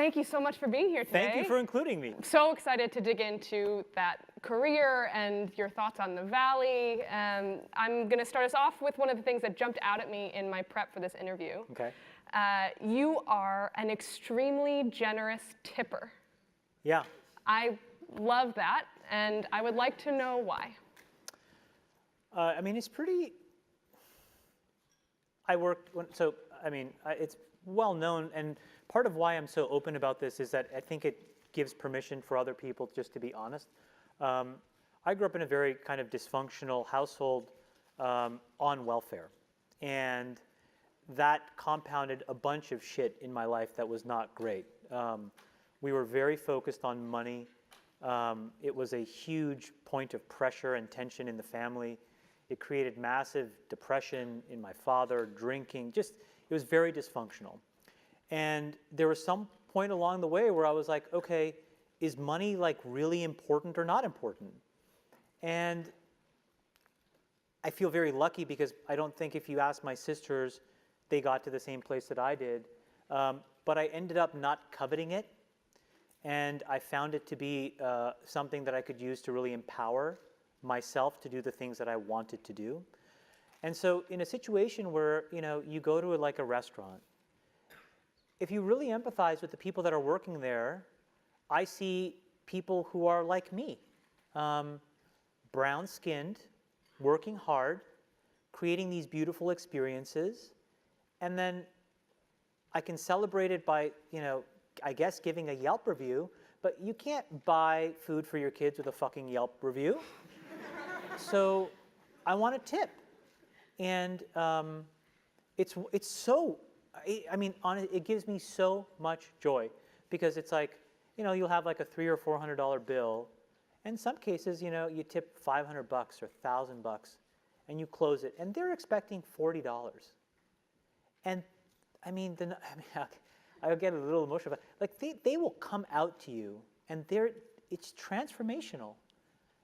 thank you so much for being here today. Thank you for including me. So excited to dig into that career and your thoughts on the Valley. I'm going to start us off with one of the things that jumped out at me in my prep for this interview. Okay. You are an extremely generous tipper. Yeah. I love that, and I would like to know why. I mean, it's pretty. It's well known, and part of why I'm so open about this is that I think it gives permission for other people just to be honest. I grew up in a very kind of dysfunctional household on welfare, and that compounded a bunch of shit in my life that was not great. We were very focused on money. It was a huge point of pressure and tension in the family. It created massive depression in my father, drinking, it was very dysfunctional. And there was some point along the way where I was like, okay, is money like really important or not important? And I feel very lucky because I don't think if you ask my sisters, they got to the same place that I did. But I ended up not coveting it. And I found it to be something that I could use to really empower myself to do the things that I wanted to do. And so in a situation where, you go to a restaurant, if you really empathize with the people that are working there, I see people who are like me, brown-skinned, working hard, creating these beautiful experiences, and then I can celebrate it by, I guess giving a Yelp review, but you can't buy food for your kids with a fucking Yelp review. So I want to tip. And it gives me so much joy because it's like, you'll have like a $300 or $400 bill. In some cases, you tip $500 or $1,000 and you close it and they're expecting $40. And I'll get a little emotional, but like they will come out to you and it's transformational.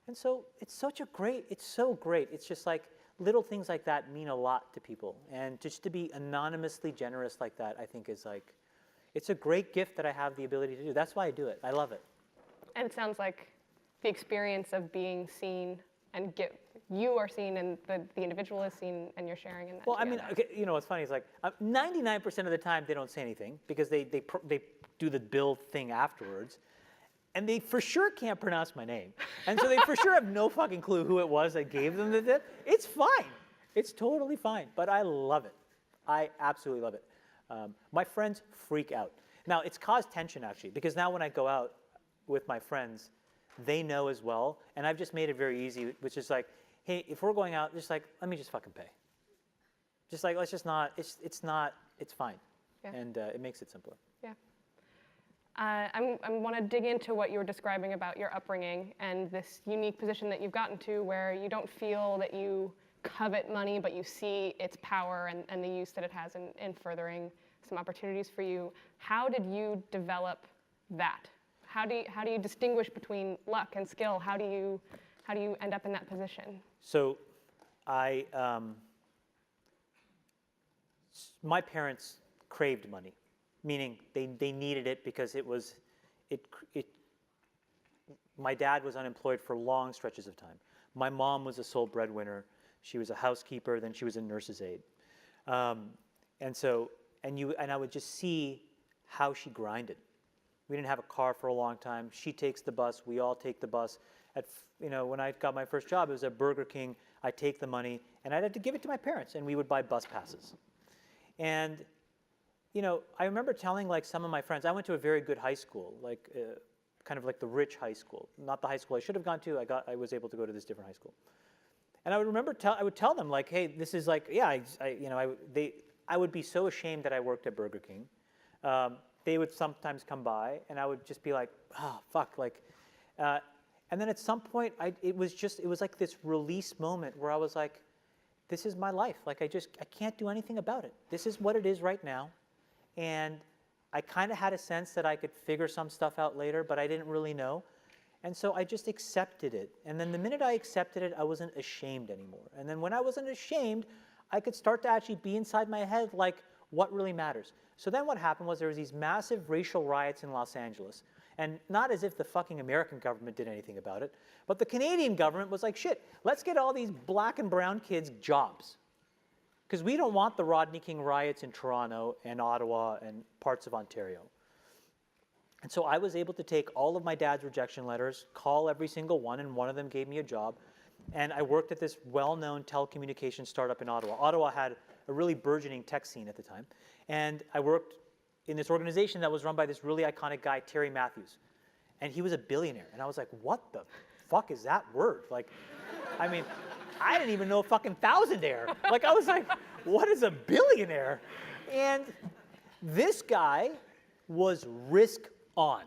And so it's so great. It's just like little things like that mean a lot to people. And just to be anonymously generous like that, I think is like, it's a great gift that I have the ability to do. That's why I do it. I love it. And it sounds like the experience of being seen and you are seen and the individual is seen and you're sharing in that. Well, together. What's funny is like 99% of the time they don't say anything because they do the bill thing afterwards. And they for sure can't pronounce my name. And so they for sure have no fucking clue who it was that gave them the tip. It's fine. It's totally fine. But I love it. I absolutely love it. My friends freak out. Now, it's caused tension, actually, because now when I go out with my friends, they know as well. And I've just made it very easy, which is like, hey, if we're going out, just like, let me just fucking pay. Just like, let's just not, it's fine. Yeah. And it makes it simpler. Yeah. I want to dig into what you were describing about your upbringing and this unique position that you've gotten to where you don't feel that you covet money, but you see its power and the use that it has in furthering some opportunities for you. How did you develop that? How do you distinguish between luck and skill? How do you end up in that position? So my parents craved money. Meaning they needed it because my dad was unemployed for long stretches of time. My mom was a sole breadwinner. She was a housekeeper, then she was a nurse's aide. And I would just see how she grinded. We didn't have a car for a long time. She takes the bus, we all take the bus. When I got my first job, it was at Burger King. I take the money and I'd have to give it to my parents and we would buy bus passes. And I remember telling like some of my friends, I went to a very good high school, kind of like the rich high school, not the high school I should have gone to. I was able to go to this different high school. And I would remember, I would tell them like, hey, this is like, yeah, I would be so ashamed that I worked at Burger King. They would sometimes come by and I would just be like, oh, fuck. And then at some point, it was like this release moment where I was like, this is my life. Like I can't do anything about it. This is what it is right now. And I kind of had a sense that I could figure some stuff out later, but I didn't really know. And so I just accepted it. And then the minute I accepted it, I wasn't ashamed anymore. And then when I wasn't ashamed, I could start to actually be inside my head like, What really matters? So then what happened was there was these massive racial riots in Los Angeles. And not as if the fucking American government did anything about it, but the Canadian government was like, shit, let's get all these black and brown kids jobs. Because we don't want the Rodney King riots in Toronto and Ottawa and parts of Ontario. And so I was able to take all of my dad's rejection letters, call every single one, and one of them gave me a job. And I worked at this well-known telecommunications startup in Ottawa. Ottawa had a really burgeoning tech scene at the time. And I worked in this organization that was run by this really iconic guy, Terry Matthews. And he was a billionaire. And I was like, what the fuck is that word? Like, I mean, I didn't even know fucking thousandaire. Like, I was like, what is a billionaire? And this guy was risk on.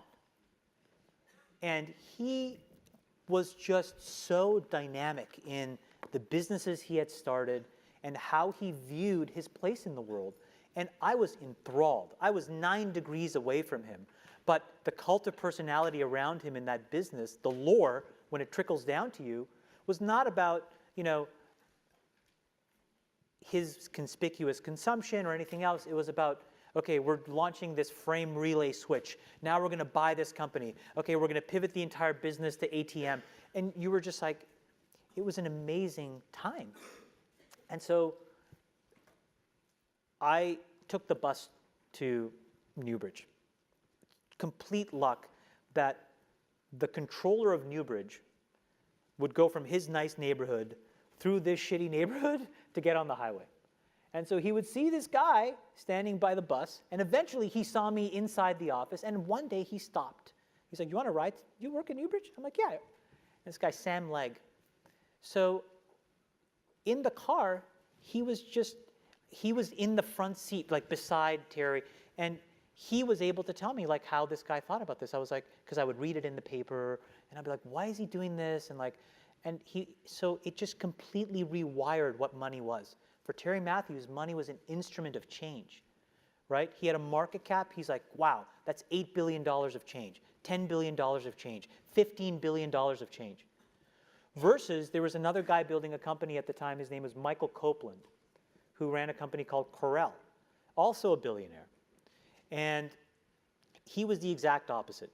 And he was just so dynamic in the businesses he had started and how he viewed his place in the world. And I was enthralled. I was 9 degrees away from him. But the cult of personality around him in that business, the lore, when it trickles down to you, was not about, you know, his conspicuous consumption or anything else. It was about, okay, we're launching this frame relay switch. Now we're going to buy this company. Okay, we're going to pivot the entire business to ATM. And you were just like, it was an amazing time. And so I took the bus to Newbridge. Complete luck that the controller of Newbridge would go from his nice neighborhood through this shitty neighborhood to get on the highway. And so he would see this guy standing by the bus, and eventually he saw me inside the office, and one day he stopped. He's like, you want to ride? You work at Newbridge? I'm like, yeah. And this guy, Sam Legg. So in the car, he was in the front seat, like beside Terry, and he was able to tell me like how this guy thought about this. I was like, because I would read it in the paper, and I'd be like, why is he doing this? And so it just completely rewired what money was. For Terry Matthews, money was an instrument of change, right? He had a market cap. He's like, wow, that's $8 billion of change, $10 billion of change, $15 billion of change. Versus there was another guy building a company at the time. His name was Michael Copeland, who ran a company called Corel, also a billionaire. And he was the exact opposite.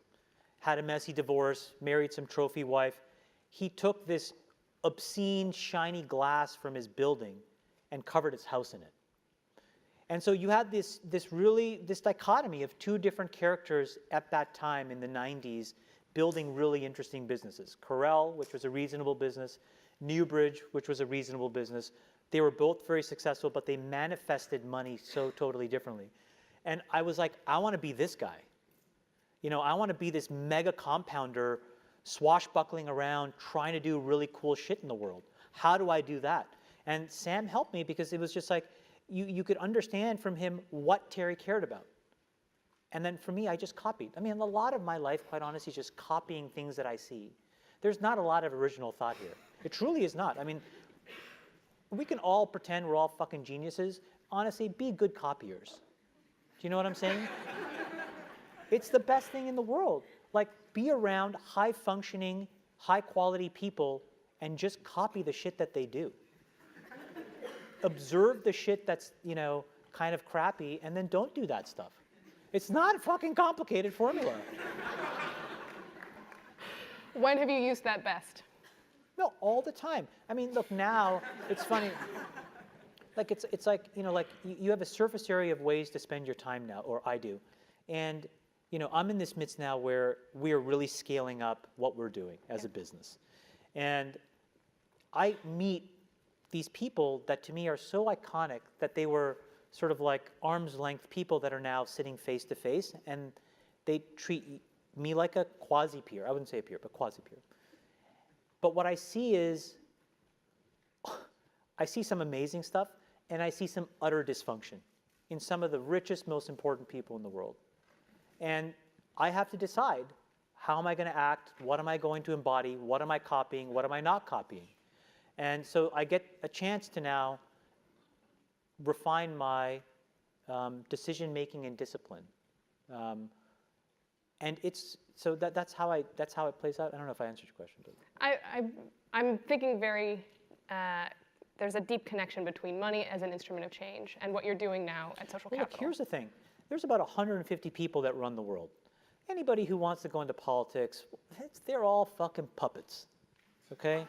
Had a messy divorce, married some trophy wife. He took this obscene, shiny glass from his building and covered his house in it. And so you had this dichotomy of two different characters at that time in the 90s building really interesting businesses. Corel, which was a reasonable business, Newbridge, which was a reasonable business. They were both very successful, but they manifested money so totally differently. And I was like, I want to be this guy. You know, I want to be this mega compounder swashbuckling around trying to do really cool shit in the world. How do I do that? And Sam helped me because it was just like, you could understand from him what Terry cared about. And then for me, I just copied. I mean, a lot of my life, quite honestly, is just copying things that I see. There's not a lot of original thought here. It truly is not. I mean, we can all pretend we're all fucking geniuses. Honestly, be good copiers. Do you know what I'm saying? It's the best thing in the world. Like, be around high-functioning, high-quality people and just copy the shit that they do. Observe the shit that's, you know, kind of crappy, and then don't do that stuff. It's not a fucking complicated formula. When have you used that best? No, all the time. I mean, look, now, it's funny. Like, it's like, you know, like, you have a surface area of ways to spend your time now, or I do. And, you know, I'm in this midst now where we are really scaling up what we're doing as a business. And I meet these people that to me are so iconic that they were sort of like arm's length people that are now sitting face to face, and they treat me like a quasi-peer. I wouldn't say a peer, but quasi-peer. But what I see is, I see some amazing stuff, and I see some utter dysfunction in some of the richest, most important people in the world. And I have to decide, how am I going to act? What am I going to embody? What am I copying? What am I not copying? And so I get a chance to now refine my decision-making and discipline. And it's, so that's how it plays out. I don't know if I answered your question. But. I'm thinking very there's a deep connection between money as an instrument of change and what you're doing now at Social Well, Capital. look, here's the thing. There's about 150 people that run the world. Anybody who wants to go into politics, they're all fucking puppets, okay?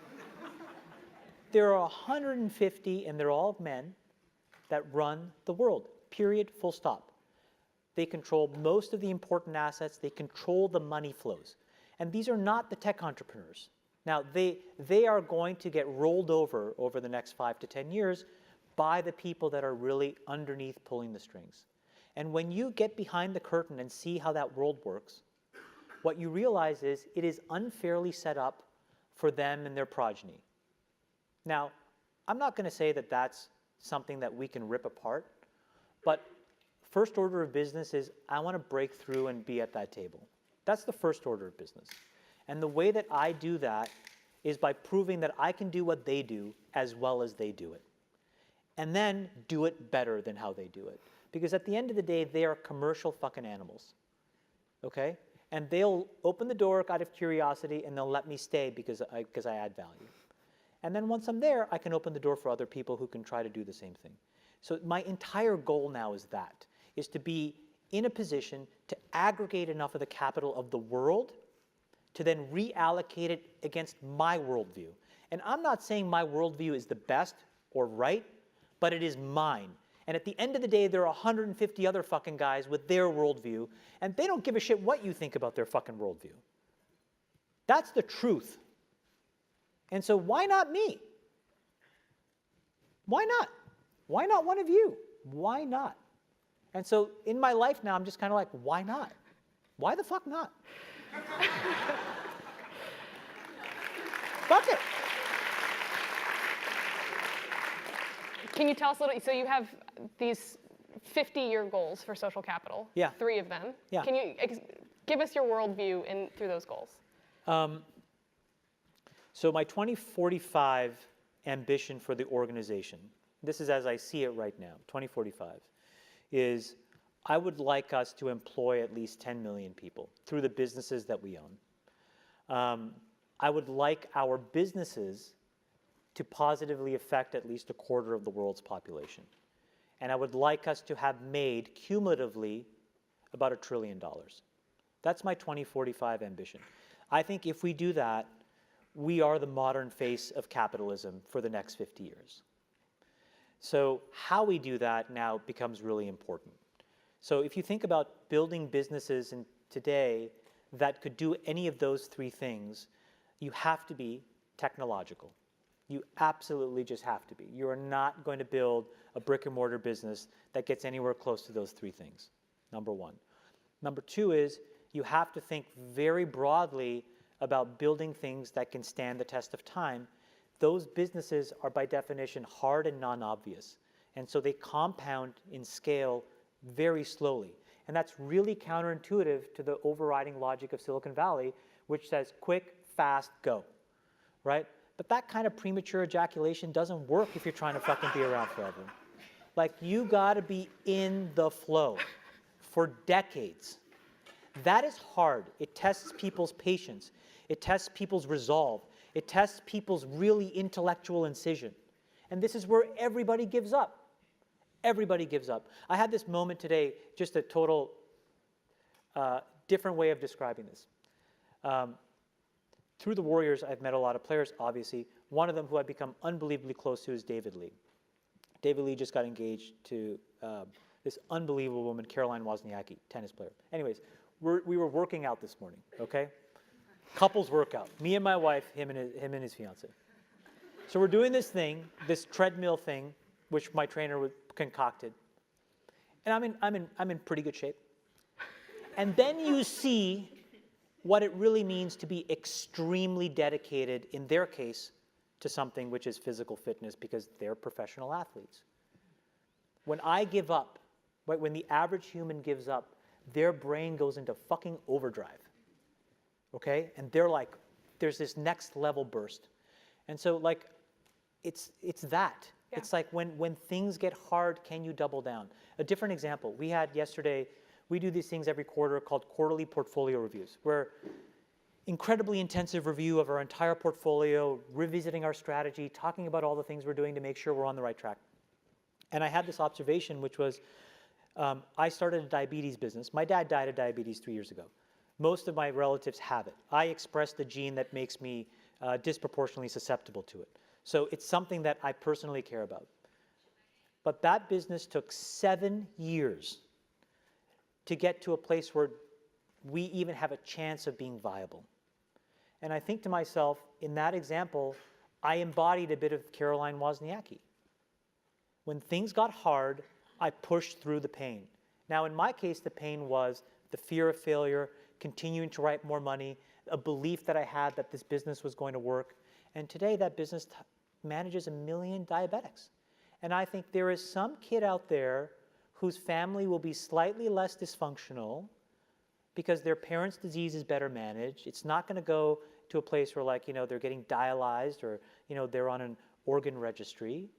There are 150, and they're all men, that run the world, period, full stop. They control most of the important assets. They control the money flows. And these are not the tech entrepreneurs. Now, they are going to get rolled over the next 5 to 10 years by the people that are really underneath pulling the strings. And when you get behind the curtain and see how that world works, what you realize is it is unfairly set up for them and their progeny. Now, I'm not going to say that that's something that we can rip apart, but first order of business is I want to break through and be at that table. That's the first order of business. And the way that I do that is by proving that I can do what they do as well as they do it. And then do it better than how they do it. Because at the end of the day, they are commercial fucking animals. Okay? And they'll open the door out of curiosity and they'll let me stay because I add value. And then once I'm there, I can open the door for other people who can try to do the same thing. So my entire goal now is to be in a position to aggregate enough of the capital of the world to then reallocate it against my worldview. And I'm not saying my worldview is the best or right, but it is mine. And at the end of the day, there are 150 other fucking guys with their worldview, and they don't give a shit what you think about their fucking worldview. That's the truth. And so why not me? Why not? Why not one of you? Why not? And so in my life now, I'm just kind of like, why not? Why the fuck not? Fuck it. Can you tell us a little, so you have these 50-year goals for Social Capital. Yeah. 3 of them. Yeah. Can you give us your worldview through those goals? So my 2045 ambition for the organization, this is as I see it right now, 2045, is I would like us to employ at least 10 million people through the businesses that we own. I would like our businesses to positively affect at least 1/4 of the world's population. And I would like us to have made cumulatively about $1 trillion. That's my 2045 ambition. I think if we do that, we are the modern face of capitalism for the next 50 years. So how we do that now becomes really important. So if you think about building businesses today that could do any of those 3 things, you have to be technological. You absolutely just have to be. You are not going to build a brick and mortar business that gets anywhere close to those 3 things, number 1. Number 2 is you have to think very broadly about building things that can stand the test of time. Those businesses are by definition hard and non-obvious. And so they compound in scale very slowly. And that's really counterintuitive to the overriding logic of Silicon Valley, which says quick, fast, go, right? But that kind of premature ejaculation doesn't work if you're trying to fucking be around forever. Like, you gotta be in the flow for decades. That is hard. It tests people's patience. It tests people's resolve. It tests people's really intellectual incision. And this is where everybody gives up. Everybody gives up. I had this moment today, just a total different way of describing this. Through the Warriors, I've met a lot of players, obviously. One of them who I've become unbelievably close to is David Lee. David Lee just got engaged to this unbelievable woman, Caroline Wozniacki, tennis player. Anyways, we were working out this morning, okay? Couples workout. Me and my wife, him and his fiance. So we're doing this thing, this treadmill thing, which my trainer concocted. And I'm in pretty good shape. And then you see what it really means to be extremely dedicated, in their case, to something which is physical fitness, because they're professional athletes. When I give up, right, when the average human gives up, their brain goes into fucking overdrive. Okay? And they're like, there's this next level burst. And so, like, it's that. Yeah. It's like when things get hard, can you double down? A different example, we had yesterday, we do these things every quarter called quarterly portfolio reviews, where incredibly intensive review of our entire portfolio, revisiting our strategy, talking about all the things we're doing to make sure we're on the right track. And I had this observation, which was, I started a diabetes business. My dad died of diabetes 3 years ago. Most of my relatives have it. I express the gene that makes me disproportionately susceptible to it. So it's something that I personally care about. But that business took 7 years to get to a place where we even have a chance of being viable. And I think to myself, in that example, I embodied a bit of Caroline Wozniacki. When things got hard, I pushed through the pain. Now, in my case, the pain was the fear of failure, continuing to write more money, a belief that I had that this business was going to work. And today, that business manages 1 million diabetics. And I think there is some kid out there whose family will be slightly less dysfunctional because their parents' disease is better managed. It's not going to go to a place where, like, they're getting dialyzed or, they're on an organ registry.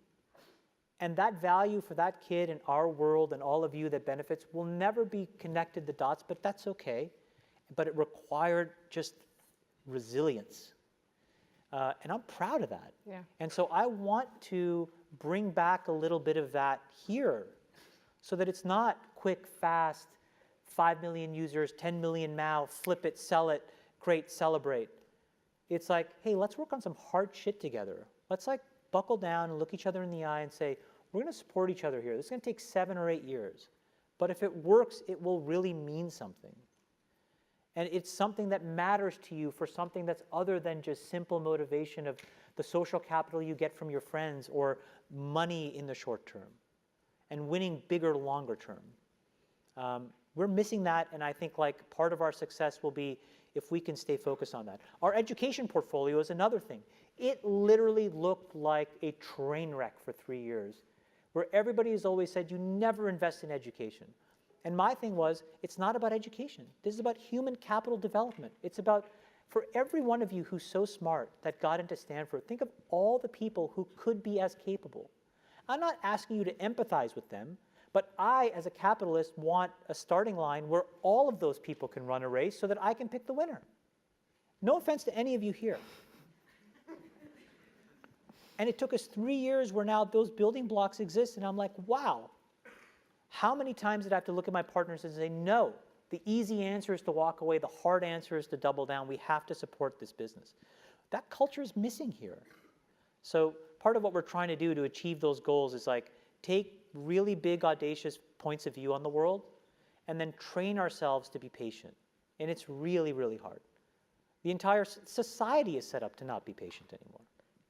And that value for that kid in our world and all of you that benefits will never be connected the dots, but that's okay. But it required just resilience. And I'm proud of that. Yeah. And so I want to bring back a little bit of that here so that it's not quick, fast, 5 million users, 10 million now, flip it, sell it, great, celebrate. It's like, hey, let's work on some hard shit together. Let's like buckle down and look each other in the eye and say, we're going to support each other here. This is going to take 7 or 8 years. But if it works, it will really mean something. And it's something that matters to you for something that's other than just simple motivation of the social capital you get from your friends or money in the short term and winning bigger, longer term. We're missing that, and I think like part of our success will be if we can stay focused on that. Our education portfolio is another thing. It literally looked like a train wreck for 3 years, where everybody has always said you never invest in education. And my thing was, it's not about education. This is about human capital development. It's about, for every one of you who's so smart that got into Stanford, think of all the people who could be as capable. I'm not asking you to empathize with them, but I, as a capitalist, want a starting line where all of those people can run a race so that I can pick the winner. No offense to any of you here. And it took us 3 years where now those building blocks exist, and I'm like, wow. How many times did I have to look at my partners and say, no, the easy answer is to walk away, the hard answer is to double down, we have to support this business. That culture is missing here. So part of what we're trying to do to achieve those goals is like take really big, audacious points of view on the world and then train ourselves to be patient. And it's really, really hard. The entire society is set up to not be patient anymore.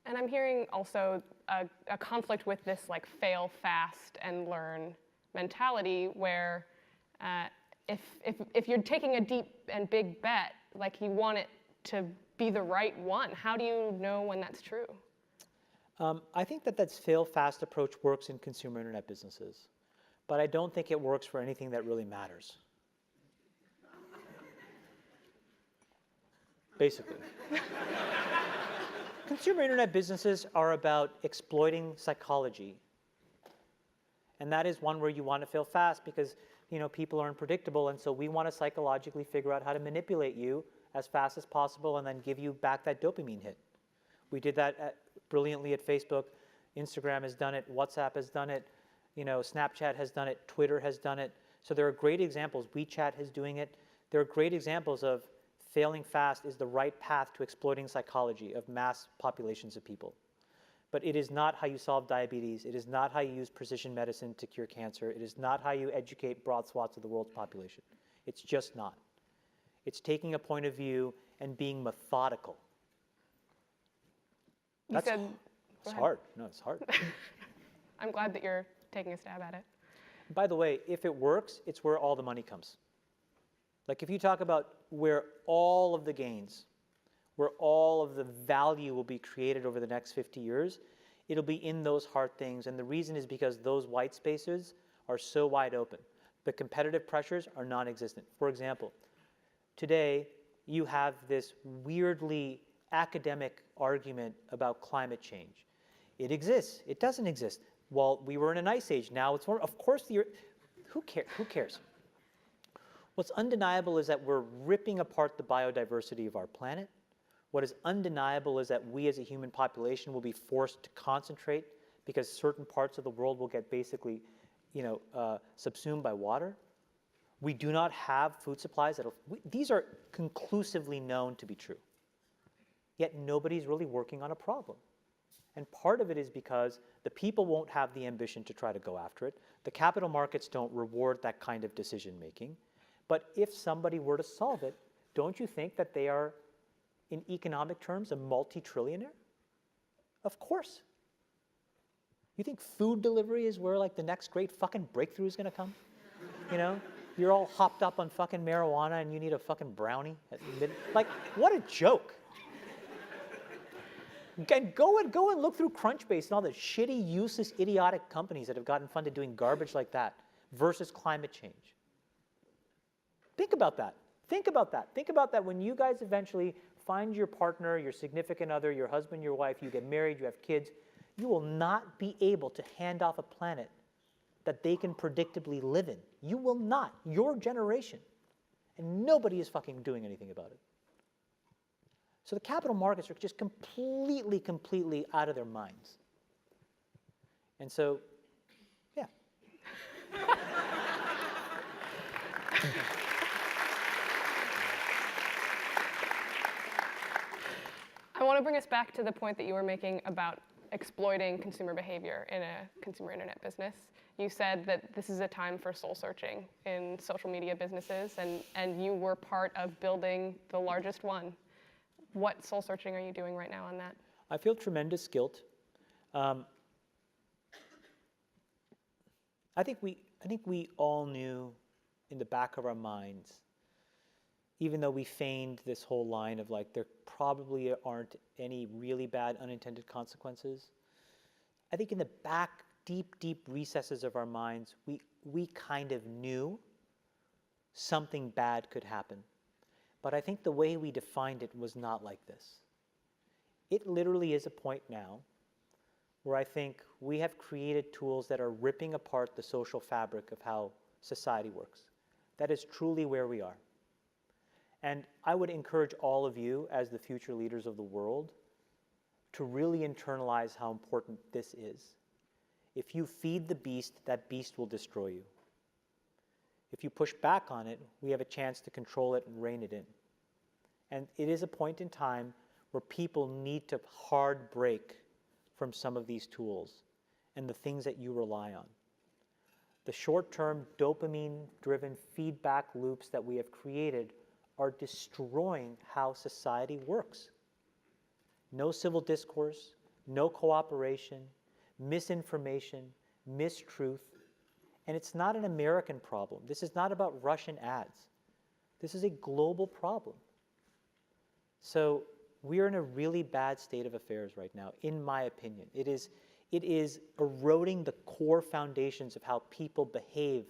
And I'm hearing also a conflict with this like fail fast and learn mentality where if you're taking a deep and big bet, like you want it to be the right one. How do you know when that's true? I think that fail fast approach works in consumer internet businesses, but I don't think it works for anything that really matters. Basically. Consumer internet businesses are about exploiting psychology. And that is one where you want to fail fast because people are unpredictable, and so we want to psychologically figure out how to manipulate you as fast as possible and then give you back that dopamine hit. We did that brilliantly at Facebook. Instagram has done it. WhatsApp has done it. Snapchat has done it. Twitter has done it. So there are great examples. WeChat is doing it. There are great examples of failing fast is the right path to exploiting psychology of mass populations of people. But it is not how you solve diabetes. It is not how you use precision medicine to cure cancer. It is not how you educate broad swaths of the world's population. It's just not. It's taking a point of view and being methodical. It's hard. No, it's hard. I'm glad that you're taking a stab at it. By the way, if it works, it's where all the money comes. Like if you talk about where all of the gains, where all of the value will be created over the next 50 years, it'll be in those hard things. And the reason is because those white spaces are so wide open. The competitive pressures are non-existent. For example, today you have this weirdly academic argument about climate change. It exists. It doesn't exist. Well, we were in an ice age. Now it's warm. Of course, who cares? What's undeniable is that we're ripping apart the biodiversity of our planet. What is undeniable is that we as a human population will be forced to concentrate because certain parts of the world will get basically, subsumed by water. We do not have food supplies. These are conclusively known to be true. Yet nobody's really working on a problem. And part of it is because the people won't have the ambition to try to go after it. The capital markets don't reward that kind of decision making. But if somebody were to solve it, don't you think that they are, in economic terms, a multi-trillionaire? Of course. You think food delivery is where like the next great fucking breakthrough is going to come? You're all hopped up on fucking marijuana and you need a fucking brownie at like, what a joke. And go and look through Crunchbase and all the shitty, useless, idiotic companies that have gotten funded doing garbage like that versus climate change. Think about that. Think about that. Think about that when you guys eventually find your partner, your significant other, your husband, your wife, you get married, you have kids, you will not be able to hand off a planet that they can predictably live in. You will not. Your generation. And nobody is fucking doing anything about it. So the capital markets are just completely out of their minds. And so, yeah. I want to bring us back to the point that you were making about exploiting consumer behavior in a consumer internet business. You said that this is a time for soul searching in social media businesses, and you were part of building the largest one. What soul searching are you doing right now on that? I feel tremendous guilt. I think we all knew in the back of our minds, even though we feigned this whole line of like there probably aren't any really bad unintended consequences. I think in the back, deep recesses of our minds, we kind of knew something bad could happen. But I think the way we defined it was not like this. It literally is a point now where I think we have created tools that are ripping apart the social fabric of how society works. That is truly where we are. And I would encourage all of you, as the future leaders of the world, to really internalize how important this is. If you feed the beast, that beast will destroy you. If you push back on it, we have a chance to control it and rein it in. And it is a point in time where people need to hard break from some of these tools and the things that you rely on. The short-term dopamine-driven feedback loops that we have created are destroying how society works. No civil discourse, no cooperation, misinformation, mistruth. And it's not an American problem. This is not about Russian ads. This is a global problem. So we are in a really bad state of affairs right now, in my opinion. It is eroding the core foundations of how people behave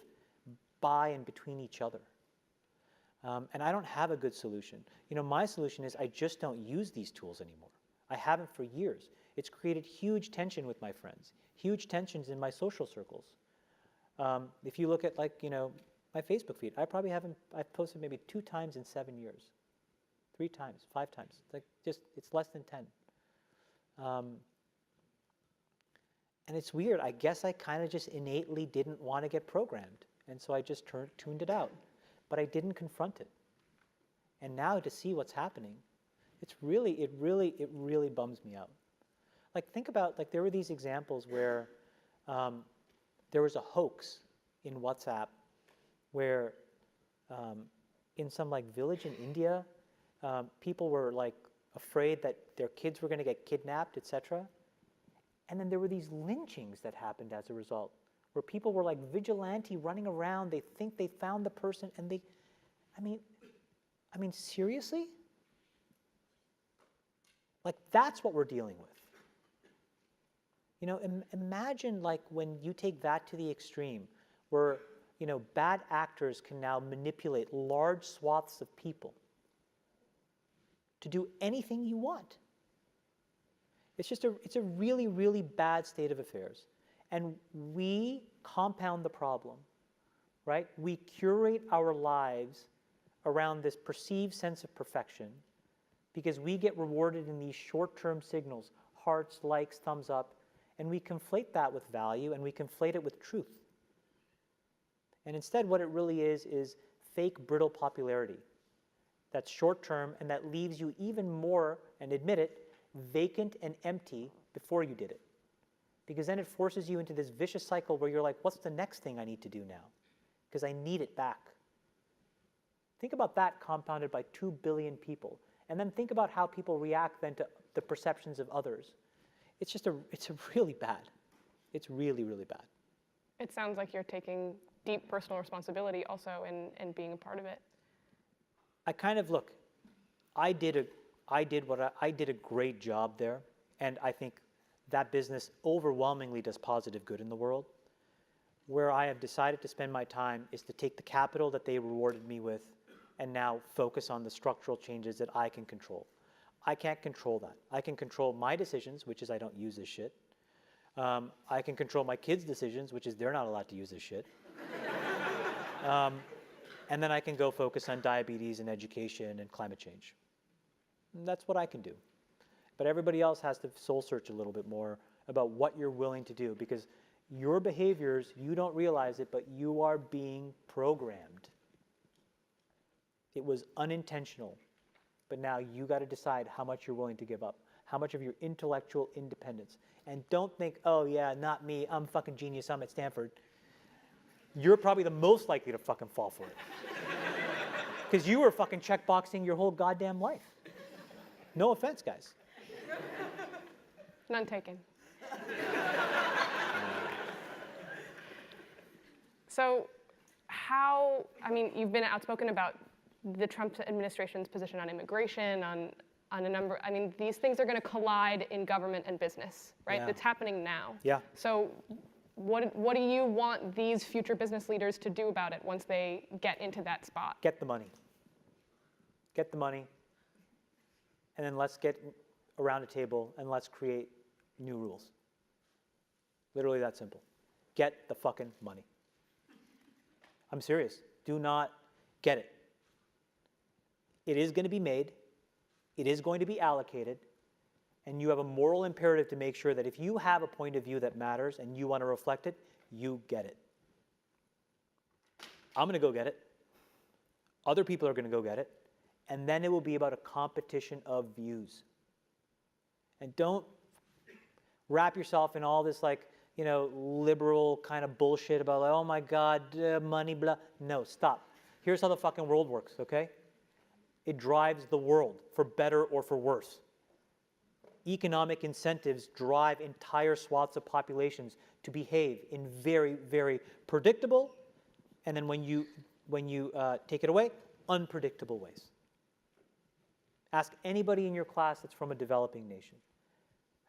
by and between each other. And I don't have a good solution. My solution is I just don't use these tools anymore. I haven't for years. It's created huge tension with my friends, huge tensions in my social circles. If you look at my Facebook feed, I've posted maybe 2 times in 7 years, 3 times, 5 times. It's less than 10. And it's weird. I guess I kind of just innately didn't want to get programmed. And so I just tuned it out. But I didn't confront it. And now to see what's happening, it really bums me out. Think about, there were these examples where there was a hoax in WhatsApp where in some village in India, people were afraid that their kids were going to get kidnapped, etc. And then there were these lynchings that happened as a result, where people were vigilante running around. They think they found the person, and I mean, seriously? That's what we're dealing with. Imagine when you take that to the extreme, where bad actors can now manipulate large swaths of people to do anything you want. It's a really bad state of affairs. And we compound the problem right? We curate our lives around this perceived sense of perfection because we get rewarded in these short-term signals, hearts, likes, thumbs up, and we conflate that with value and we conflate it with truth. And instead what it really is fake, brittle popularity that's short-term and that leaves you even more, and admit it, vacant and empty before you did it. Because then it forces you into this vicious cycle where you're like, what's the next thing I need to do now? Because I need it back. Think about that compounded by 2 billion people. And then think about how people react then to the perceptions of others. It's really bad. It's really, really bad. It sounds like you're taking deep personal responsibility also in being a part of it. I kind of, look, I did a great job there, and I think that business overwhelmingly does positive good in the world. Where I have decided to spend my time is to take the capital that they rewarded me with and now focus on the structural changes that I can control. I can't control that. I can control my decisions, which is I don't use this shit. I can control my kids' decisions, which is they're not allowed to use this shit. And then I can go focus on diabetes and education and climate change. And that's what I can do. But everybody else has to soul search a little bit more about what you're willing to do, because your behaviors, you don't realize it, but you are being programmed. It was unintentional, but now you got to decide how much you're willing to give up, how much of your intellectual independence. And don't think, oh yeah, not me, I'm fucking genius, I'm at Stanford. You're probably the most likely to fucking fall for it. Because you were fucking checkboxing your whole goddamn life. No offense, guys. None taken. So you've been outspoken about the Trump administration's position on immigration, on a number, these things are going to collide in government and business, right? Yeah. It's happening now. Yeah. So what do you want these future business leaders to do about it once they get into that spot? Get the money. Get the money. And then let's get around a table and let's create new rules. Literally that simple. Get the fucking money. I'm serious. Do not get it. It is going to be made. It is going to be allocated. And you have a moral imperative to make sure that if you have a point of view that matters and you want to reflect it, you get it. I'm going to go get it. Other people are going to go get it. And then it will be about a competition of views. And don't wrap yourself in all this liberal kind of bullshit about, oh my God, money, blah. No, stop. Here's how the fucking world works, okay? It drives the world, for better or for worse. Economic incentives drive entire swaths of populations to behave in very, very predictable, and then when you take it away, unpredictable ways. Ask anybody in your class that's from a developing nation.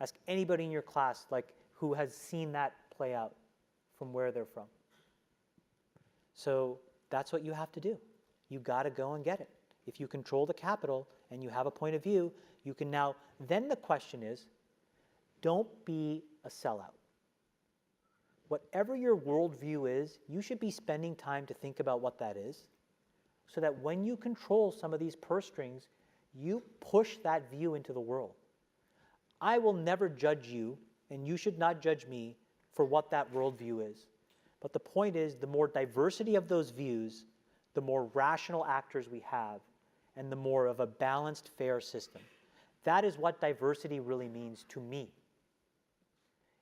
Ask anybody in your class who has seen that play out from where they're from. So that's what you have to do. You got to go and get it. If you control the capital and you have a point of view, you can now, then the question is, don't be a sellout. Whatever your worldview is, you should be spending time to think about what that is, so that when you control some of these purse strings, you push that view into the world. I will never judge you, and you should not judge me for what that worldview is. But the point is, the more diversity of those views, the more rational actors we have, and the more of a balanced, fair system. That is what diversity really means to me.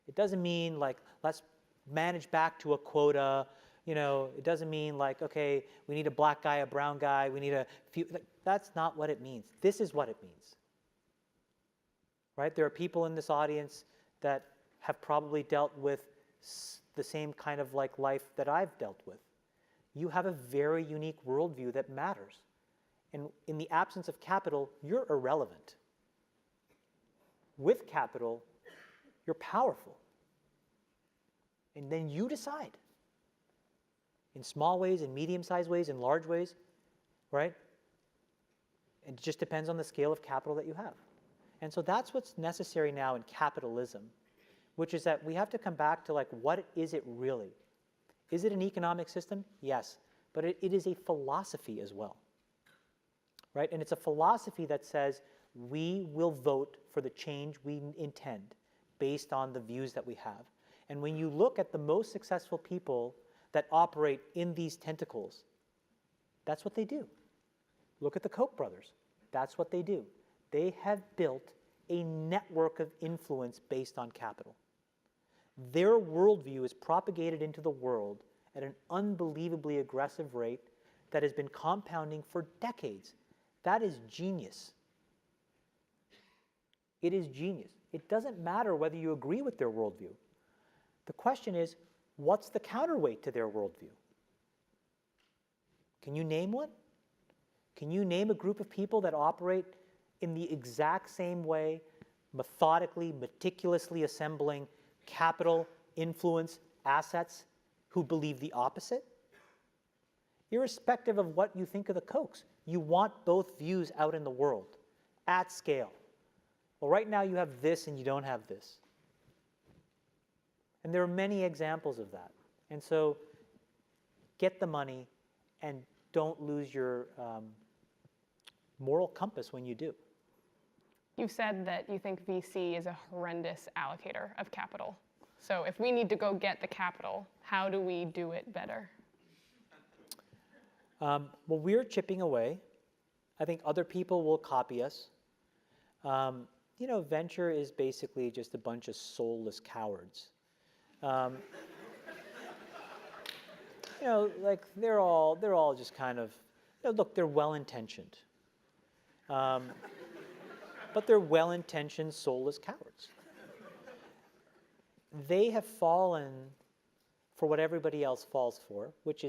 It doesn't mean let's manage back to a quota. It doesn't mean okay, we need a black guy, a brown guy, we need a few. That's not what it means. This is what it means. Right? There are people in this audience that have probably dealt with the same kind of life that I've dealt with. You have a very unique worldview that matters. And in the absence of capital, you're irrelevant. With capital, you're powerful. And then you decide. In small ways, in medium-sized ways, in large ways, right? It just depends on the scale of capital that you have. And so that's what's necessary now in capitalism, which is that we have to come back to what is it really? Is it an economic system? Yes, but it is a philosophy as well, right? And it's a philosophy that says we will vote for the change we intend based on the views that we have. And when you look at the most successful people that operate in these tentacles, that's what they do. Look at the Koch brothers. That's what they do. They have built a network of influence based on capital. Their worldview is propagated into the world at an unbelievably aggressive rate that has been compounding for decades. That is genius. It is genius. It doesn't matter whether you agree with their worldview. The question is, what's the counterweight to their worldview? Can you name one? Can you name a group of people that operate in the exact same way, methodically, meticulously assembling capital, influence, assets, who believe the opposite? Irrespective of what you think of the Kochs, you want both views out in the world, at scale. Well, right now you have this and you don't have this. And there are many examples of that. And so get the money and don't lose your moral compass when you do. You've said that you think VC is a horrendous allocator of capital. So if we need to go get the capital, how do we do it better? Well, we're chipping away. I think other people will copy us. You know, venture is basically just a bunch of soulless cowards. You know, like they're all just kind of, you know, look, they're well-intentioned. But they're well-intentioned, soulless cowards. They have fallen for what everybody else falls for, which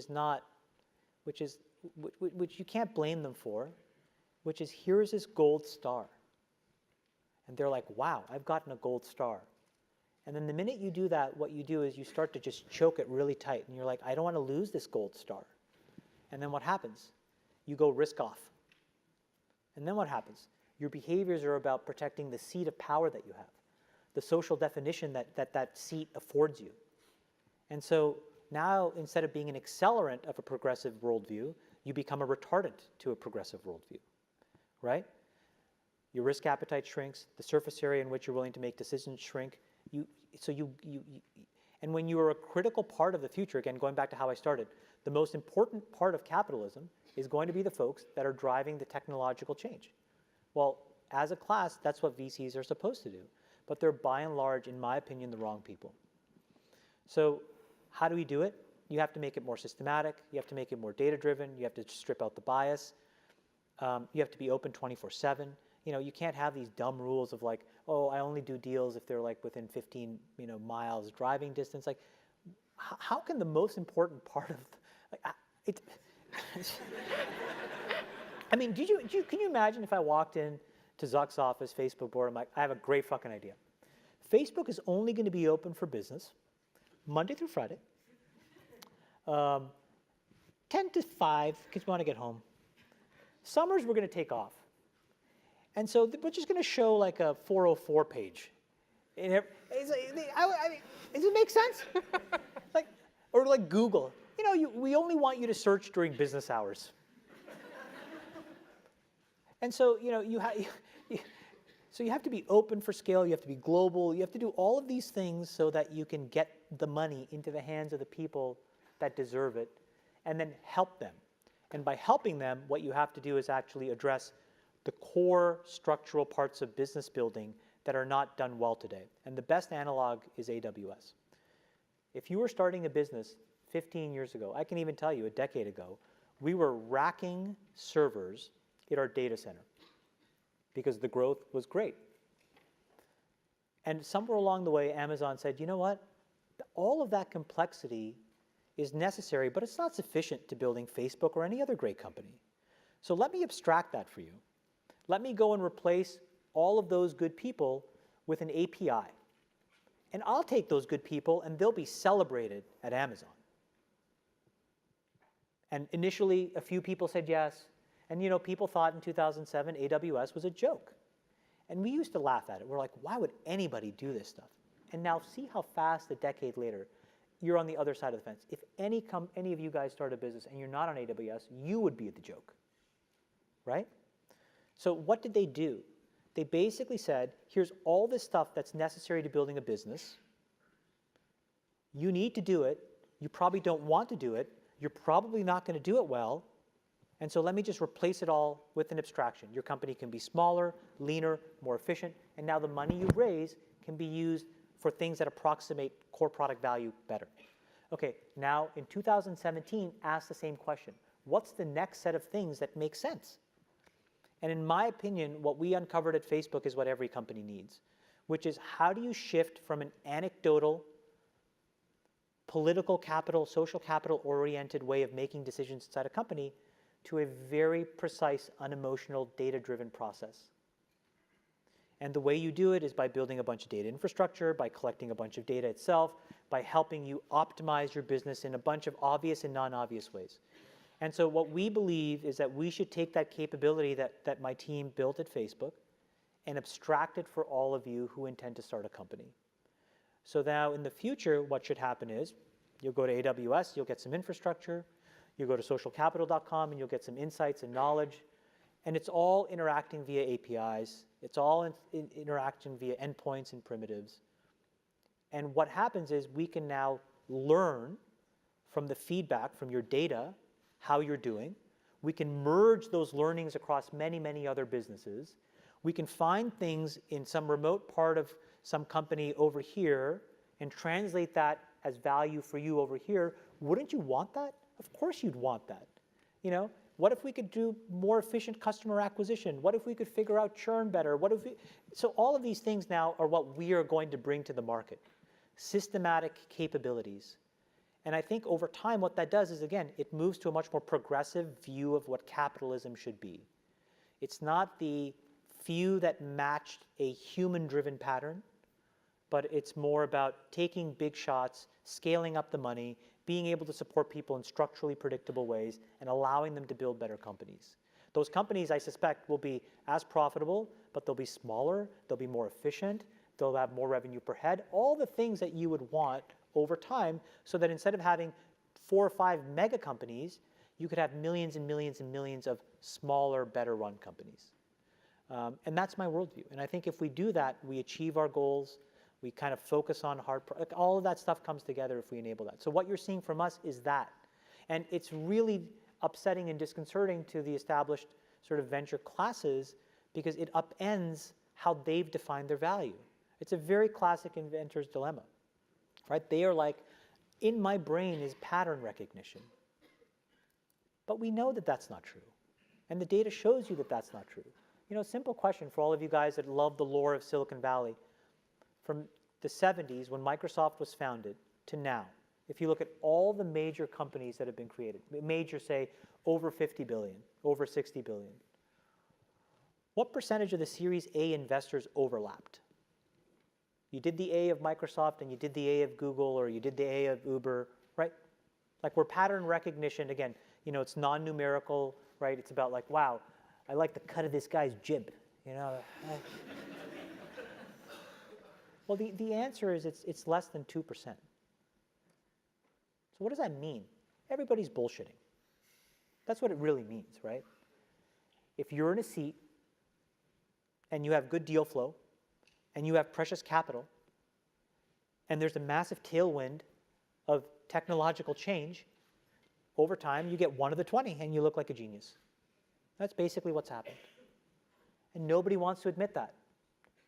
you can't blame them for, which is here's this gold star. And they're like, wow, I've gotten a gold star. And then the minute you do that, what you do is you start to just choke it really tight. And you're like, I don't want to lose this gold star. And then what happens? You go risk off. And then what happens? Your behaviors are about protecting the seat of power that you have, the social definition that seat affords you. And so now, instead of being an accelerant of a progressive worldview, you become a retardant to a progressive worldview, right? Your risk appetite shrinks, the surface area in which you're willing to make decisions shrink. And when you are a critical part of the future, again, going back to how I started, the most important part of capitalism is going to be the folks that are driving the technological change. Well, as a class, that's what VCs are supposed to do. But they're by and large, in my opinion, the wrong people. So how do we do it? You have to make it more systematic. You have to make it more data-driven. You have to strip out the bias. You have to be open 24/7. You know, you can't have these dumb rules of like, oh, I only do deals if they're like within 15, miles driving distance. Like, how can the most important part of it? I mean, can you imagine if I walked in to Zuck's office, Facebook board, I'm like, I have a great fucking idea. Facebook is only going to be open for business Monday through Friday, 10 to 5, because we want to get home. Summers, we're going to take off. And so we're just going to show like a 404 page. Does it make sense? Or like Google. We only want you to search during business hours. And so, you have to be open for scale. You have to be global. You have to do all of these things so that you can get the money into the hands of the people that deserve it, and then help them. And by helping them, what you have to do is actually address the core structural parts of business building that are not done well today. And the best analog is AWS. If you were starting a business 15 years ago, I can even tell you a decade ago, we were racking servers in our data center because the growth was great. And somewhere along the way, Amazon said, you know what? All of that complexity is necessary, but it's not sufficient to building Facebook or any other great company. So let me abstract that for you. Let me go and replace all of those good people with an API. And I'll take those good people and they'll be celebrated at Amazon. And initially, a few people said yes. And people thought in 2007 AWS was a joke. And we used to laugh at it. We're like, why would anybody do this stuff? And now see how fast, a decade later, you're on the other side of the fence. If any of you guys start a business and you're not on AWS, you would be the joke, right? So what did they do? They basically said, here's all this stuff that's necessary to building a business. You need to do it. You probably don't want to do it. You're probably not going to do it well. And so let me just replace it all with an abstraction. Your company can be smaller, leaner, more efficient, and now the money you raise can be used for things that approximate core product value better. Okay, now in 2017, ask the same question. What's the next set of things that make sense? And in my opinion, what we uncovered at Facebook is what every company needs, which is how do you shift from an anecdotal, political capital, social capital oriented way of making decisions inside a company to a very precise, unemotional, data-driven process. And the way you do it is by building a bunch of data infrastructure, by collecting a bunch of data itself, by helping you optimize your business in a bunch of obvious and non-obvious ways. And so what we believe is that we should take that capability that my team built at Facebook and abstract it for all of you who intend to start a company. So now in the future, what should happen is you'll go to AWS, you'll get some infrastructure, you'll go to socialcapital.com and you'll get some insights and knowledge. And it's all interacting via APIs. It's all interacting via endpoints and primitives. And what happens is we can now learn from the feedback from your data how you're doing. We can merge those learnings across many, many other businesses. We can find things in some remote part of some company over here and translate that as value for you over here. Wouldn't you want that? Of course you'd want that. You know, what if we could do more efficient customer acquisition? What if we could figure out churn better? What if we, so all of these things now are what we are going to bring to the market. Systematic capabilities. And I think over time what that does is, again, it moves to a much more progressive view of what capitalism should be. It's not the few that matched a human-driven pattern, but it's more about taking big shots, scaling up the money, being able to support people in structurally predictable ways, and allowing them to build better companies. Those companies, I suspect, will be as profitable, but they'll be smaller, they'll be more efficient, they'll have more revenue per head, all the things that you would want over time, so that instead of having 4 or 5 mega companies, you could have millions and millions and millions of smaller, better run companies. And that's my worldview. And I think if we do that, we achieve our goals, we kind of focus on all of that stuff comes together if we enable that. So what you're seeing from us is that. And it's really upsetting and disconcerting to the established sort of venture classes because it upends how they've defined their value. It's a very classic inventor's dilemma, right? They are like, in my brain is pattern recognition. But we know that that's not true. And the data shows you that that's not true. You know, simple question for all of you guys that love the lore of Silicon Valley. From the 70s, when Microsoft was founded, to now, if you look at all the major companies that have been created, major, say, over 50 billion, over 60 billion, what percentage of the Series A investors overlapped? You did the A of Microsoft and you did the A of Google or you did the A of Uber, right? Like, we're pattern recognition, again, you know, it's non-numerical, right? It's about like, wow, I like the cut of this guy's jib, you know? Well, the answer is it's less than 2%. So what does that mean? Everybody's bullshitting. That's what it really means, right? If you're in a seat and you have good deal flow and you have precious capital and there's a massive tailwind of technological change, over time you get 1 of the 20 and you look like a genius. That's basically what's happened. And nobody wants to admit that.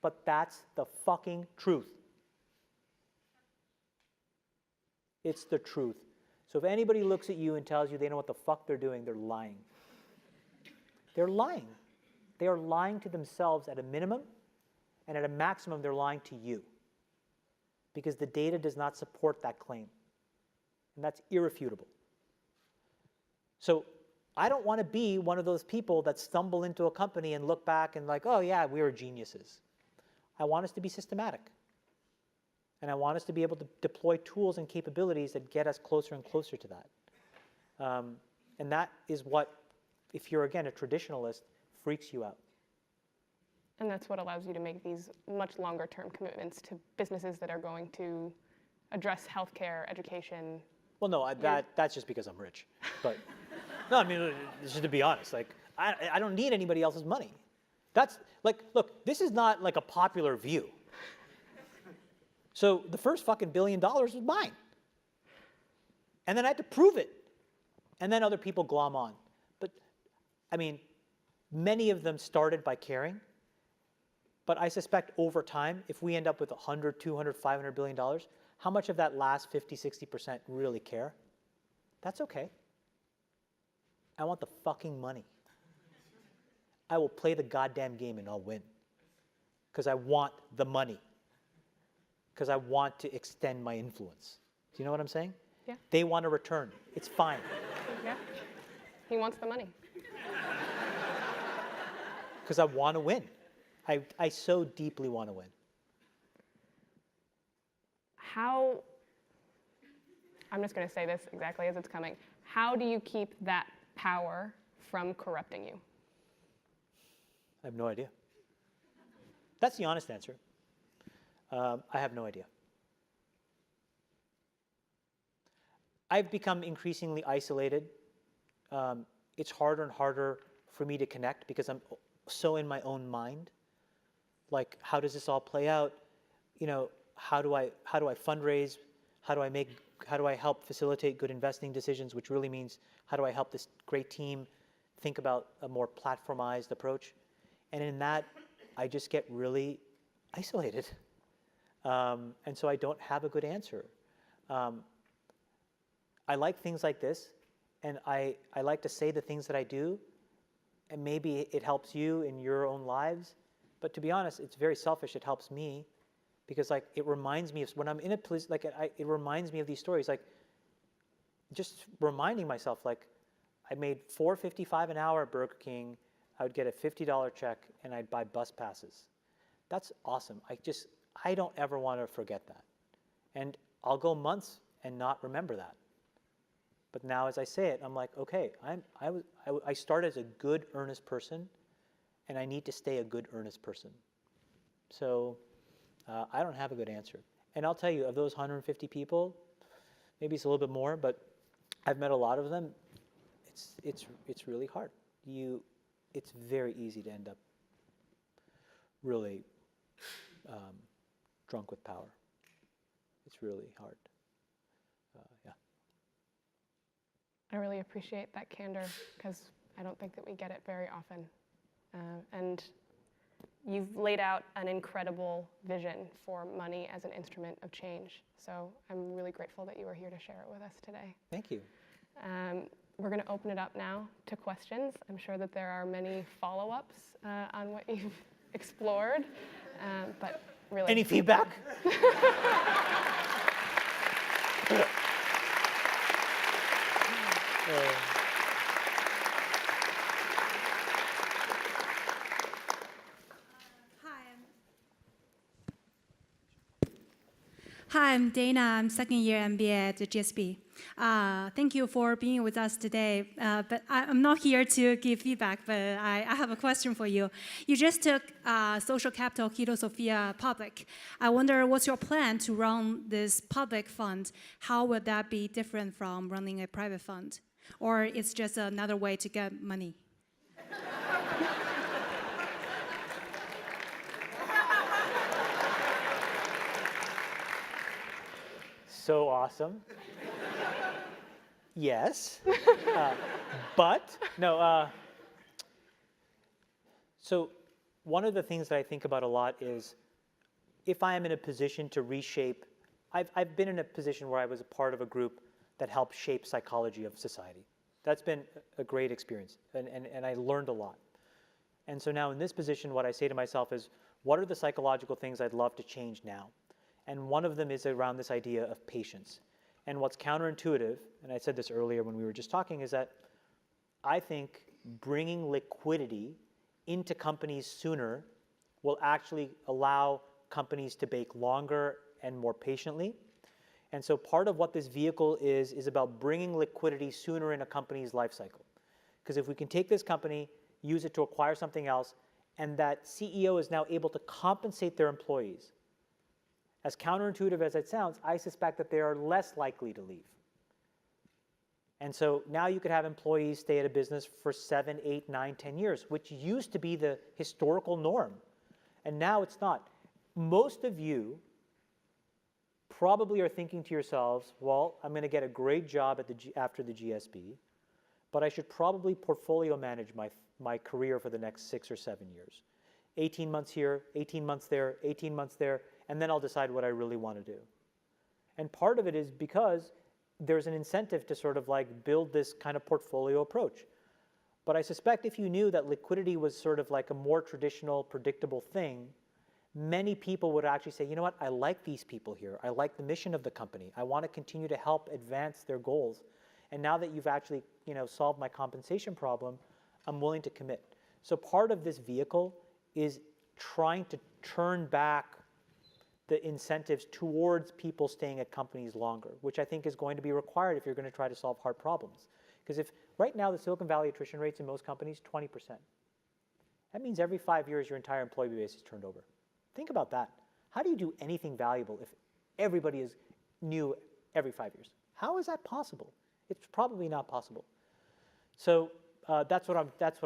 But that's the fucking truth. It's the truth. So if anybody looks at you and tells you they know what the fuck they're doing, they're lying. They're lying. They are lying to themselves at a minimum, and at a maximum, they're lying to you. Because the data does not support that claim. And that's irrefutable. So I don't want to be one of those people that stumble into a company and look back and like, oh yeah, we were geniuses. I want us to be systematic. And I want us to be able to deploy tools and capabilities that get us closer and closer to that. And that is what, if you're, again, a traditionalist, freaks you out. And that's what allows you to make these much longer term commitments to businesses that are going to address healthcare, education? Well, no, that's just because I'm rich. But no, I mean, just to be honest, like I don't need anybody else's money. That's like, look, this is not like a popular view. So the first fucking $1 billion was mine. And then I had to prove it. And then other people glom on. But I mean, many of them started by caring. But I suspect over time, if we end up with 100, 200, 500 $billion, how much of that last 50, 60% really care? That's okay. I want the fucking money. I will play the goddamn game and I'll win. Because I want the money. Because I want to extend my influence. Do you know what I'm saying? Yeah. They want a return. It's fine. Yeah. He wants the money. Because I want to win. I so deeply want to win. How, I'm just going to say this exactly as it's coming. How do you keep that power from corrupting you? I have no idea. That's the honest answer. I have no idea. I've become increasingly isolated. It's harder and harder for me to connect because I'm so in my own mind. Like, how does this all play out? You know, how do I fundraise? How do I help facilitate good investing decisions, which really means how do I help this great team think about a more platformized approach? And in that, I just get really isolated. And so I don't have a good answer. I like things like this, and I like to say the things that I do, and maybe it helps you in your own lives. But to be honest, it's very selfish. It helps me because like it reminds me of when I'm in a place like it reminds me of these stories. Like just reminding myself, like I made $4.55 an hour at Burger King. I would get a $50 check, and I'd buy bus passes. That's awesome. I don't ever want to forget that, and I'll go and not remember that. But now, as I say it, I'm like, okay, I started as a good, earnest person, and I need to stay a good, earnest person. So I don't have a good answer. And I'll tell you, of those 150 people, maybe it's a little bit more, but I've met a lot of them. It's really hard. It's very easy to end up really drunk with power. It's really hard. Yeah. I really appreciate that candor because I don't think that we get it very often. And you've laid out an incredible vision for money as an instrument of change. So I'm really grateful that you were here to share it with us today. Thank you. We're going to open it up now to questions. I'm sure that there are many follow-ups on what you've explored, but really. Any feedback? Hi, I'm Dana. I'm second year MBA at the GSB. Thank you for being with us today. But I'm not here to give feedback, but I have a question for you. You just took Social Capital Keto Sophia public. I wonder what's your plan to run this public fund? How would that be different from running a private fund? Or it's just another way to get money? So awesome. Yes. But, no. So one of the things that I think about a lot is if I am in a position to reshape, I've been in a position where I was a part of a group that helped shape psychology of society. That's been a great experience, and I learned a lot. And so now in this position, what I say to myself is, what are the psychological things I'd love to change now? And one of them is around this idea of patience. And what's counterintuitive, and I said this earlier when we were just talking, is that I think bringing liquidity into companies sooner will actually allow companies to bake longer and more patiently. And so part of what this vehicle is about bringing liquidity sooner in a company's life cycle. Because if we can take this company, use it to acquire something else, and that CEO is now able to compensate their employees As counterintuitive as it sounds, I suspect that they are less likely to leave. And so now you could have employees stay at a business for 7, 8, 9, 10 years, which used to be the historical norm. And now it's not. Most of you probably are thinking to yourselves, well, I'm going to get a great job after the GSB, but I should probably portfolio manage my career for the next 6 or 7 years. 18 months here, 18 months there, 18 months there, and then I'll decide what I really want to do. And part of it is because there's an incentive to sort of like build this kind of portfolio approach. But I suspect if you knew that liquidity was sort of like a more traditional, predictable thing, many people would actually say, you know what, I like these people here. I like the mission of the company. I want to continue to help advance their goals. And now that you've actually, solved my compensation problem, I'm willing to commit. So part of this vehicle is trying to turn back the incentives towards people staying at companies longer, which I think is going to be required if you're going to try to solve hard problems. Because if right now the Silicon Valley attrition rates in most companies, 20%. That means every 5 years your entire employee base is turned over. Think about that. How do you do anything valuable if everybody is new every 5 years? How is that possible? It's probably not possible. So that's what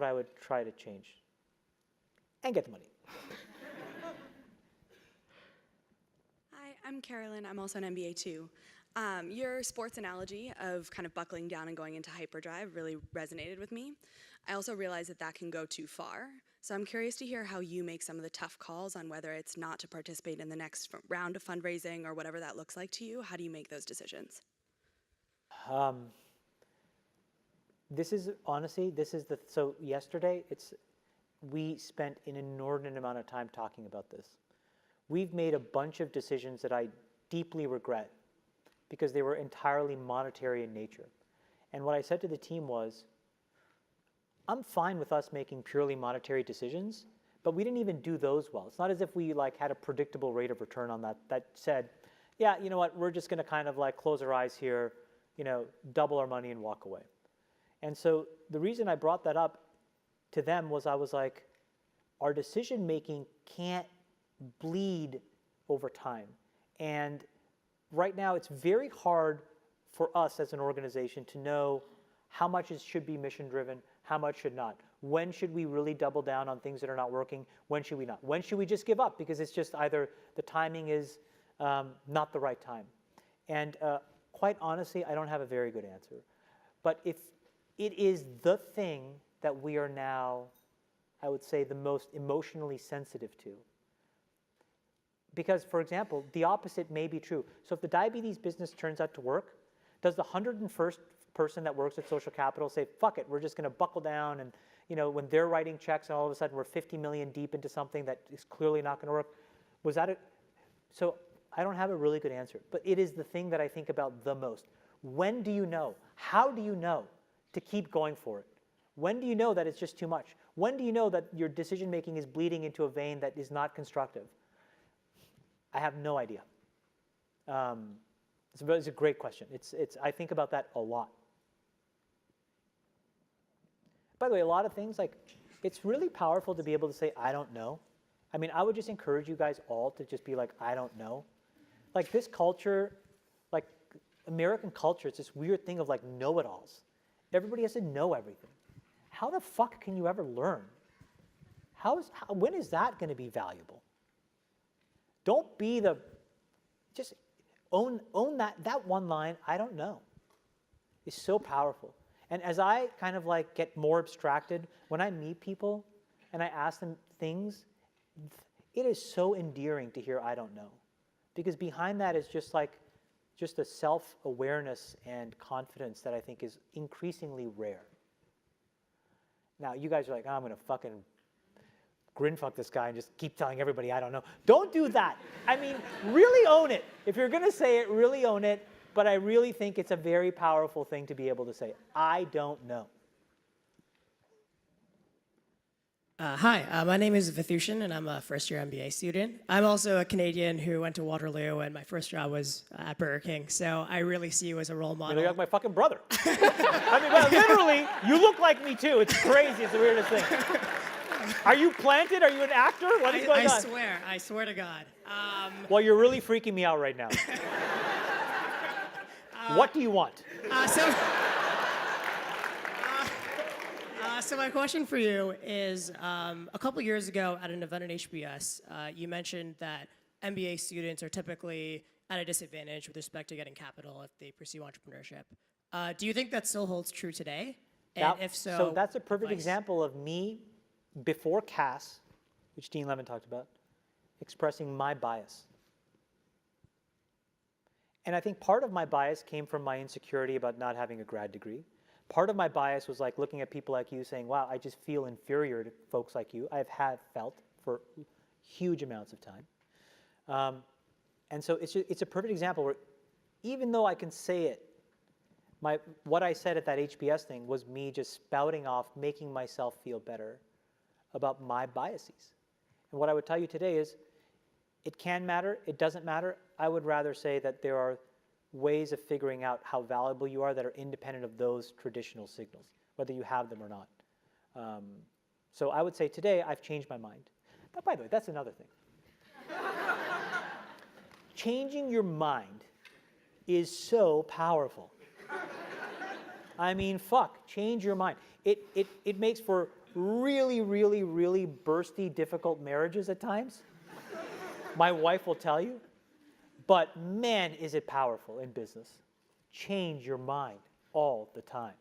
I would try to change. And get the money. Hi, I'm Carolyn. I'm also an MBA too. Your sports analogy of kind of buckling down and going into hyperdrive really resonated with me. I also realize that that can go too far. So I'm curious to hear how you make some of the tough calls on whether it's not to participate in the next round of fundraising or whatever that looks like to you. How do you make those decisions? So yesterday, we spent an inordinate amount of time talking about this. We've made a bunch of decisions that I deeply regret because they were entirely monetary in nature. And what I said to the team was, I'm fine with us making purely monetary decisions, but we didn't even do those well. It's not as if we had a predictable rate of return on that said, yeah, you know what, we're just going to kind of close our eyes here, double our money and walk away. And so the reason I brought that up to them was I was like, our decision making can't bleed over time. And right now it's very hard for us as an organization to know how much should be mission driven, how much should not. When should we really double down on things that are not working? When should we not? When should we just give up because it's just either the timing is not the right time? And quite honestly, I don't have a very good answer. But if it is the thing that we are now, I would say, the most emotionally sensitive to. Because, for example, the opposite may be true. So if the diabetes business turns out to work, does the 101st person that works at Social Capital say, fuck it, we're just going to buckle down and, when they're writing checks and all of a sudden we're 50 million deep into something that is clearly not going to work? Was that it? So I don't have a really good answer, but it is the thing that I think about the most. When do you know? How do you know to keep going for it? When do you know that it's just too much? When do you know that your decision making is bleeding into a vein that is not constructive? I have no idea. It's a great question. I think about that a lot. By the way, a lot of things, it's really powerful to be able to say, I don't know. I mean, I would just encourage you guys all to just be like, I don't know. This culture, American culture, it's this weird thing of know-it-alls. Everybody has to know everything. How the fuck can you ever learn? When is that going to be valuable? Don't be just own that one line, I don't know, is so powerful. And as I kind of get more abstracted, when I meet people and I ask them things, it is so endearing to hear I don't know. Because behind that is just a self-awareness and confidence that I think is increasingly rare. Now, you guys are like, oh, I'm going to fucking grin fuck this guy and just keep telling everybody I don't know. Don't do that. I mean, really own it. If you're going to say it, really own it. But I really think it's a very powerful thing to be able to say, I don't know. Hi, my name is Vithushan, and I'm a first-year MBA student. I'm also a Canadian who went to Waterloo, and my first job was at Burger King, so I really see you as a role model. You're like my fucking brother. I mean, well, literally, you look like me too. It's crazy. It's the weirdest thing. Are you planted? Are you an actor? What is going on? I swear to God. Well, you're really freaking me out right now. What do you want? So my question for you is, a couple years ago at an event at HBS, you mentioned that MBA students are typically at a disadvantage with respect to getting capital if they pursue entrepreneurship. Do you think that still holds true today? And if so, that's a perfect advice? example of me, before CAS, which Dean Levin talked about, expressing my bias. And I think part of my bias came from my insecurity about not having a grad degree. Part of my bias was like looking at people like you saying, wow, I just feel inferior to folks like you. I've felt for huge amounts of time. And so it's a perfect example where even though I can say it, what I said at that HBS thing was me just spouting off, making myself feel better about my biases. And what I would tell you today is, it can matter, it doesn't matter. I would rather say that there are ways of figuring out how valuable you are that are independent of those traditional signals, whether you have them or not. So I would say today I've changed my mind. But by the way, that's another thing. Changing your mind is so powerful. I mean, fuck, change your mind. It makes for really, really, really bursty, difficult marriages at times. My wife will tell you. But man, is it powerful in business. Change your mind all the time.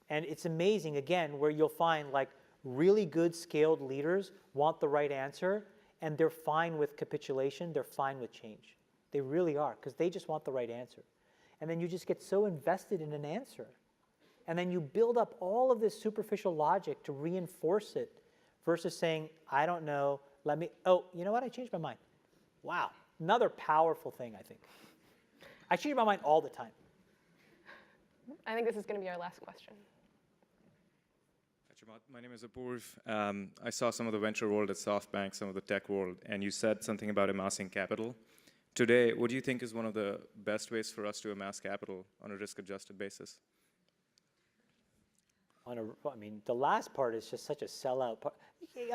And it's amazing, again, where you'll find like really good scaled leaders want the right answer, and they're fine with capitulation, they're fine with change. They really are, because they just want the right answer. And then you just get so invested in an answer. And then you build up all of this superficial logic to reinforce it versus saying, I don't know, oh, you know what, I changed my mind. Wow, another powerful thing, I think. I change my mind all the time. I think this is going to be our last question. Hi, Chamath. My name is Apurv. I saw some of the venture world at SoftBank, some of the tech world, and you said something about amassing capital. Today, what do you think is one of the best ways for us to amass capital on a risk-adjusted basis? I mean, the last part is just such a sellout part.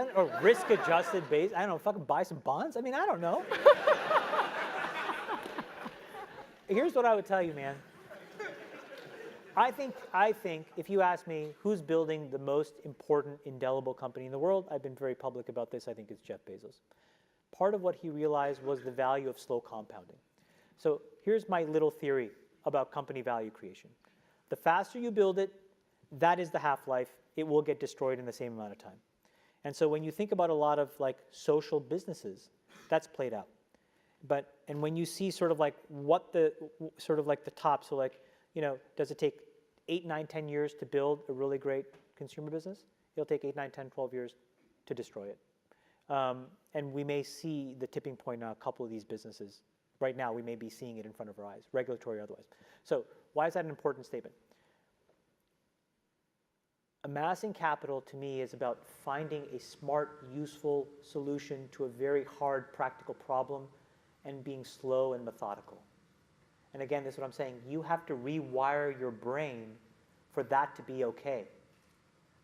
A risk-adjusted base. I don't know, fucking buy some bonds? I mean, I don't know. Here's what I would tell you, man. I think if you ask me who's building the most important indelible company in the world, I've been very public about this, I think it's Jeff Bezos. Part of what he realized was the value of slow compounding. So here's my little theory about company value creation. The faster you build it, that is the half-life. It will get destroyed in the same amount of time. And so when you think about a lot of like social businesses, that's played out. And when you see sort of like what the top, so like, you know, does it take 8, 9, 10 years to build a really great consumer business? It'll take 8, 9, 10, 12 years to destroy it. And we may see the tipping point on a couple of these businesses. Right now, we may be seeing it in front of our eyes, regulatory or otherwise. So why is that an important statement? Amassing capital, to me, is about finding a smart, useful solution to a very hard, practical problem and being slow and methodical. And again, this is what I'm saying. You have to rewire your brain for that to be okay.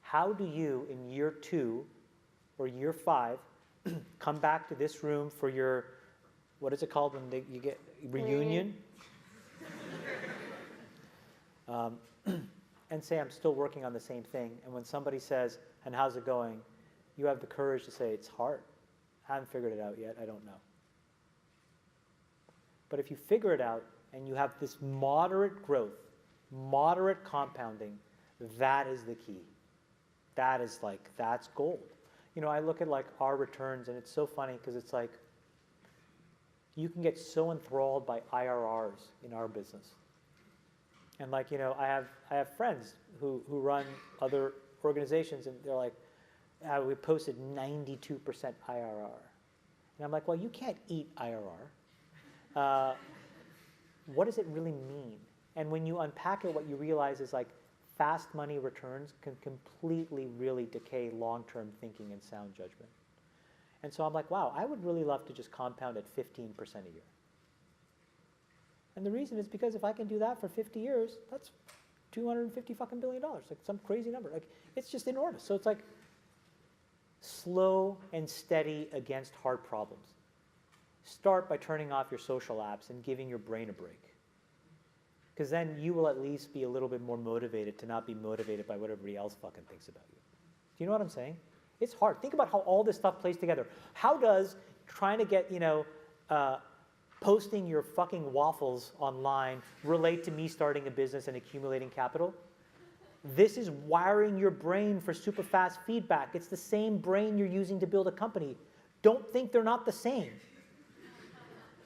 How do you, in year 2 or year 5, come back to this room for your, what is it called when you get reunion? And say, I'm still working on the same thing. And when somebody says, and how's it going? You have the courage to say, it's hard. I haven't figured it out yet. I don't know. But if you figure it out and you have this moderate growth, moderate compounding, that is the key. That is like, that's gold. You know, I look at like our returns, and it's so funny because it's like, you can get so enthralled by IRRs in our business. And like, you know, I have friends who run other organizations, and they're like, we posted 92% IRR. And I'm like, well, you can't eat IRR. What does it really mean? And when you unpack it, what you realize is like fast money returns can completely really decay long-term thinking and sound judgment. And so I'm like, wow, I would really love to just compound at 15% a year. And the reason is because if I can do that for 50 years, that's $250 fucking billion, like some crazy number. Like, it's just enormous. So it's like slow and steady against hard problems. start by turning off your social apps and giving your brain a break. Because then you will at least be a little bit more motivated to not be motivated by what everybody else fucking thinks about you. Do you know what I'm saying? It's hard. Think about how all this stuff plays together. How does trying to get, posting your fucking waffles online relate to me starting a business and accumulating capital? This is wiring your brain for super fast feedback. It's the same brain you're using to build a company. Don't think they're not the same.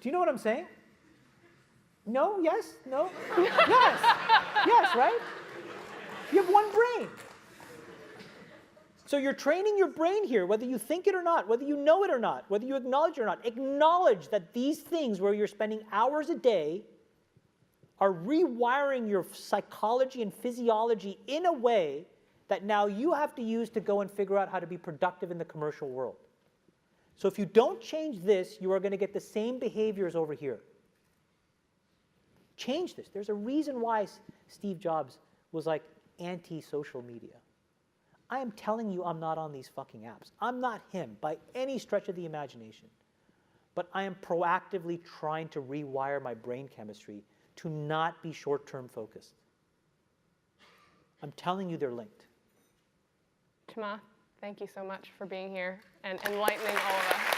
Do you know what I'm saying? No? Yes? No? Yes! Yes, right? You have one brain. So you're training your brain here, whether you think it or not, whether you know it or not, whether you acknowledge it or not. Acknowledge that these things where you're spending hours a day are rewiring your psychology and physiology in a way that now you have to use to go and figure out how to be productive in the commercial world. So if you don't change this, you are going to get the same behaviors over here. Change this. There's a reason why Steve Jobs was like anti-social media. I am telling you I'm not on these fucking apps. I'm not him by any stretch of the imagination. But I am proactively trying to rewire my brain chemistry to not be short-term focused. I'm telling you they're linked. Chamath, thank you so much for being here and enlightening all of us.